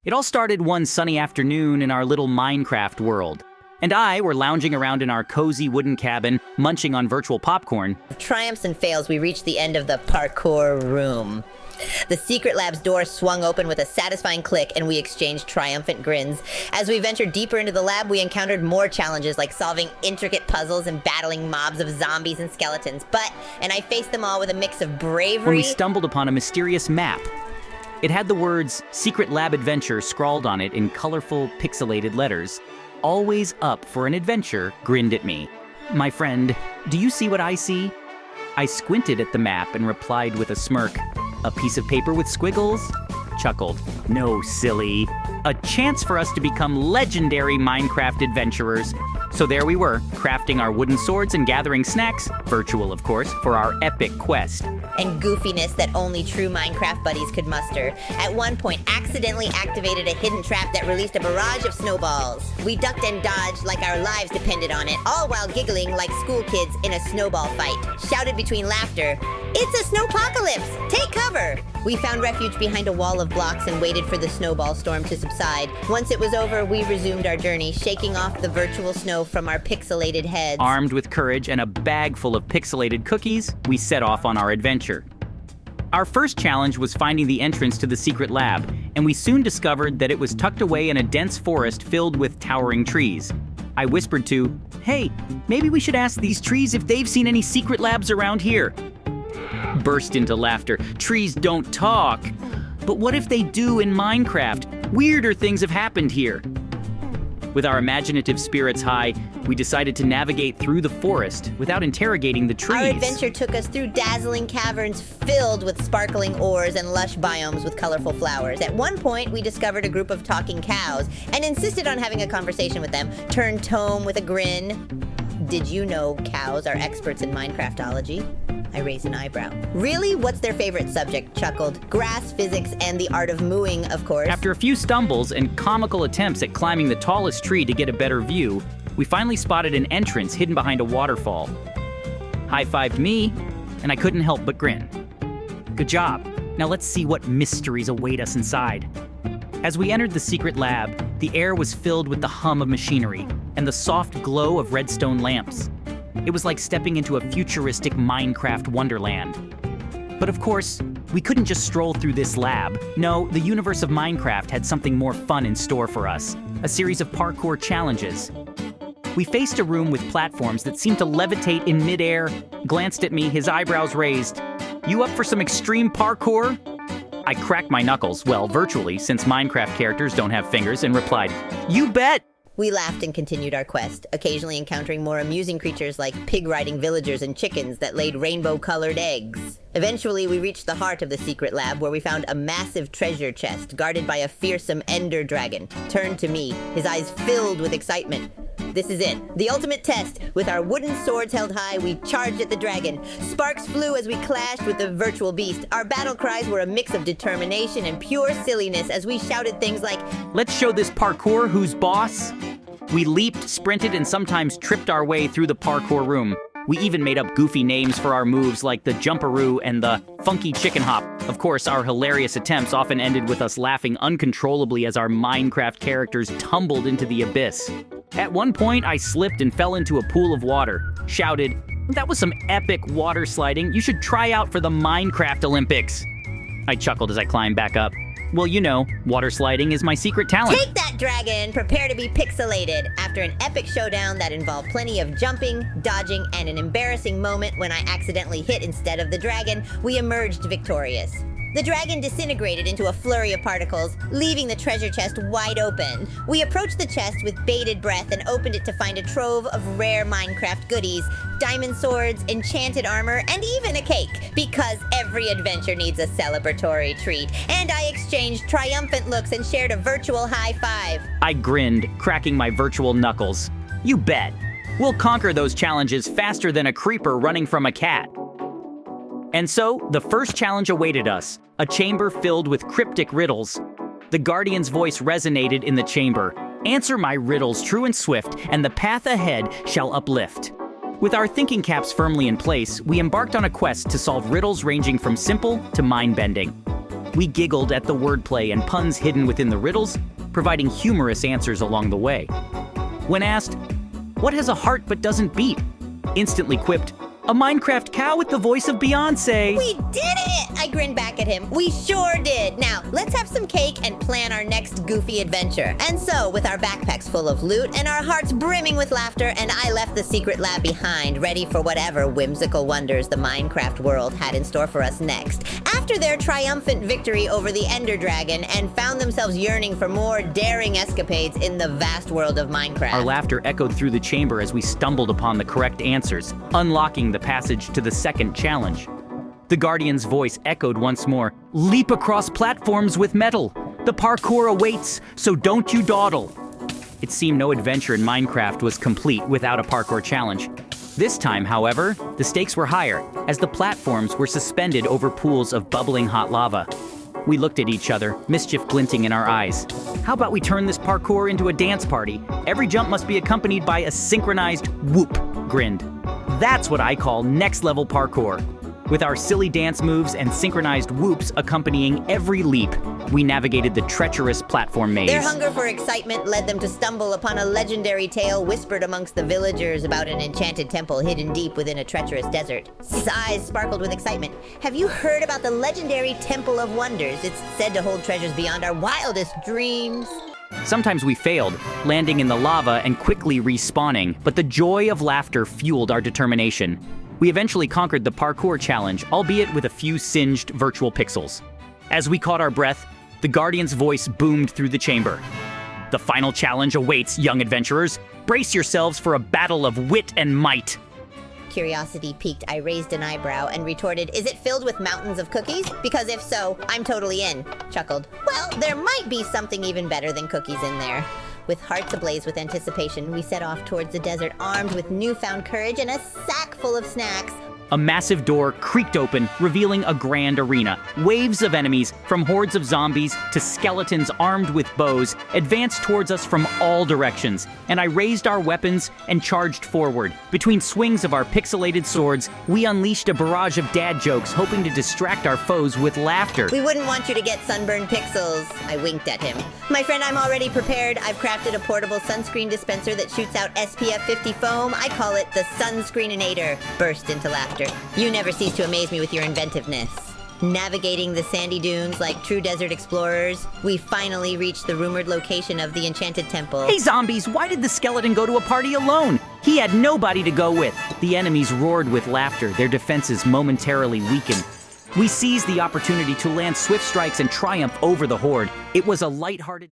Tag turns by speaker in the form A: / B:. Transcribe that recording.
A: It all started one sunny afternoon in our little Minecraft world. And I were lounging around in our cozy wooden cabin, munching on virtual popcorn.
B: With triumphs and fails, we reached the end of the parkour room. The secret lab's door swung open with a satisfying click, and we exchanged triumphant grins. As we ventured deeper into the lab, we encountered more challenges, like solving intricate puzzles and battling mobs of zombies and skeletons. And I faced them all with a mix of bravery.
A: When we stumbled upon a mysterious map. It had the words Secret Lab Adventure scrawled on it in colorful, pixelated letters. Always up for an adventure, grinned at me. My friend, do you see what I see? I squinted at the map and replied with a smirk. A piece of paper with squiggles? Chuckled. No, silly. A chance for us to become legendary Minecraft adventurers. So there we were, crafting our wooden swords and gathering snacks, virtual of course, for our epic quest.
B: And goofiness that only true Minecraft buddies could muster. At one point, accidentally activated a hidden trap that released a barrage of snowballs. We ducked and dodged like our lives depended on it, all while giggling like school kids in a snowball fight. Shouted between laughter, "It's a snowpocalypse! Take cover!" We found refuge behind a wall of blocks and waited for the snowball storm to subside. Once it was over, we resumed our journey, shaking off the virtual snow from our pixelated heads.
A: Armed with courage and a bag full of pixelated cookies, we set off on our adventure. Our first challenge was finding the entrance to the secret lab, and we soon discovered that it was tucked away in a dense forest filled with towering trees. I whispered to, "Hey, maybe we should ask these trees if they've seen any secret labs around here." Burst into laughter. Trees don't talk. But what if they do in Minecraft? Weirder things have happened here. With our imaginative spirits high, we decided to navigate through the forest without interrogating the trees.
B: Our adventure took us through dazzling caverns filled with sparkling ores and lush biomes with colorful flowers. At one point, we discovered a group of talking cows and insisted on having a conversation with them, turned tome with a grin. Did you know cows are experts in Minecraftology? I raised an eyebrow. Really? What's their favorite subject? Chuckled. Grass, physics, and the art of mooing, of course.
A: After a few stumbles and comical attempts at climbing the tallest tree to get a better view, we finally spotted an entrance hidden behind a waterfall. High-fived me, and I couldn't help but grin. Good job. Now let's see what mysteries await us inside. As we entered the secret lab, the air was filled with the hum of machinery and the soft glow of redstone lamps. It was like stepping into a futuristic Minecraft wonderland. But of course, we couldn't just stroll through this lab. No, the universe of Minecraft had something more fun in store for us. A series of parkour challenges. We faced a room with platforms that seemed to levitate in midair. Glanced at me, his eyebrows raised. "You up for some extreme parkour?" I cracked my knuckles, well, virtually, since Minecraft characters don't have fingers, and replied, "You bet!"
B: We laughed and continued our quest, occasionally encountering more amusing creatures like pig-riding villagers and chickens that laid rainbow-colored eggs. Eventually, we reached the heart of the secret lab, where we found a massive treasure chest guarded by a fearsome ender dragon. Turned to me, his eyes filled with excitement. This is it, the ultimate test. With our wooden swords held high, we charged at the dragon. Sparks flew as we clashed with the virtual beast. Our battle cries were a mix of determination and pure silliness as we shouted things like,
A: "Let's show this parkour who's boss." We leaped, sprinted, and sometimes tripped our way through the parkour room. We even made up goofy names for our moves like the jumperoo and the funky chicken hop. Of course, our hilarious attempts often ended with us laughing uncontrollably as our Minecraft characters tumbled into the abyss. At one point, I slipped and fell into a pool of water. Shouted, "That was some epic water sliding. You should try out for the Minecraft Olympics." I chuckled as I climbed back up. Well, you know, water sliding is my secret talent.
B: Take that, dragon! Prepare to be pixelated. After an epic showdown that involved plenty of jumping, dodging, and an embarrassing moment when I accidentally hit instead of the dragon, we emerged victorious. The dragon disintegrated into a flurry of particles, leaving the treasure chest wide open. We approached the chest with bated breath and opened it to find a trove of rare Minecraft goodies, diamond swords, enchanted armor, and even a cake, because every adventure needs a celebratory treat. And I exchanged triumphant looks and shared a virtual high five.
A: I grinned, cracking my virtual knuckles. You bet. We'll conquer those challenges faster than a creeper running from a cat. And so, the first challenge awaited us, a chamber filled with cryptic riddles. The Guardian's voice resonated in the chamber. "Answer my riddles true and swift, and the path ahead shall uplift." With our thinking caps firmly in place, we embarked on a quest to solve riddles ranging from simple to mind-bending. We giggled at the wordplay and puns hidden within the riddles, providing humorous answers along the way. When asked, "What has a heart but doesn't beat?" instantly quipped, "A Minecraft cow with the voice of Beyonce."
B: We did it! I grinned back at him. We sure did. Now, let's have some cake and plan our next goofy adventure. And so, with our backpacks full of loot and our hearts brimming with laughter, and I left the secret lab behind, ready for whatever whimsical wonders the Minecraft world had in store for us next. After their triumphant victory over the Ender Dragon and found themselves yearning for more daring escapades in the vast world of Minecraft.
A: Our laughter echoed through the chamber as we stumbled upon the correct answers, unlocking the passage to the second challenge. The Guardian's voice echoed once more, "Leap across platforms with metal. The parkour awaits, so don't you dawdle." It seemed no adventure in Minecraft was complete without a parkour challenge. This time, however, the stakes were higher, as the platforms were suspended over pools of bubbling hot lava. We looked at each other, mischief glinting in our eyes. How about we turn this parkour into a dance party? Every jump must be accompanied by a synchronized whoop, grinned. That's what I call next-level parkour. With our silly dance moves and synchronized whoops accompanying every leap, we navigated the treacherous platform maze.
B: Their hunger for excitement led them to stumble upon a legendary tale whispered amongst the villagers about an enchanted temple hidden deep within a treacherous desert. His eyes sparkled with excitement. "Have you heard about the legendary Temple of Wonders? It's said to hold treasures beyond our wildest dreams."
A: Sometimes we failed, landing in the lava and quickly respawning, but the joy of laughter fueled our determination. We eventually conquered the parkour challenge, albeit with a few singed virtual pixels. As we caught our breath, the Guardian's voice boomed through the chamber. "The final challenge awaits, young adventurers. Brace yourselves for a battle of wit and might."
B: Curiosity piqued, I raised an eyebrow and retorted, "Is it filled with mountains of cookies? Because if so, I'm totally in." Chuckled, "Well, there might be something even better than cookies in there." With hearts ablaze with anticipation, we set off towards the desert armed with newfound courage and a sack full of snacks.
A: A massive door creaked open, revealing a grand arena. Waves of enemies, from hordes of zombies to skeletons armed with bows, advanced towards us from all directions, and I raised our weapons and charged forward. Between swings of our pixelated swords, we unleashed a barrage of dad jokes, hoping to distract our foes with laughter.
B: "We wouldn't want you to get sunburned pixels." I winked at him. "My friend, I'm already prepared. I've crafted a portable sunscreen dispenser that shoots out SPF 50 foam. I call it the Sunscreeninator." Burst into laughter. "You never cease to amaze me with your inventiveness." Navigating the sandy dunes like true desert explorers, we finally reached the rumored location of the enchanted temple.
A: "Hey zombies, why did the skeleton go to a party alone? He had nobody to go with." The enemies roared with laughter, their defenses momentarily weakened. We seized the opportunity to land swift strikes and triumph over the horde. It was a lighthearted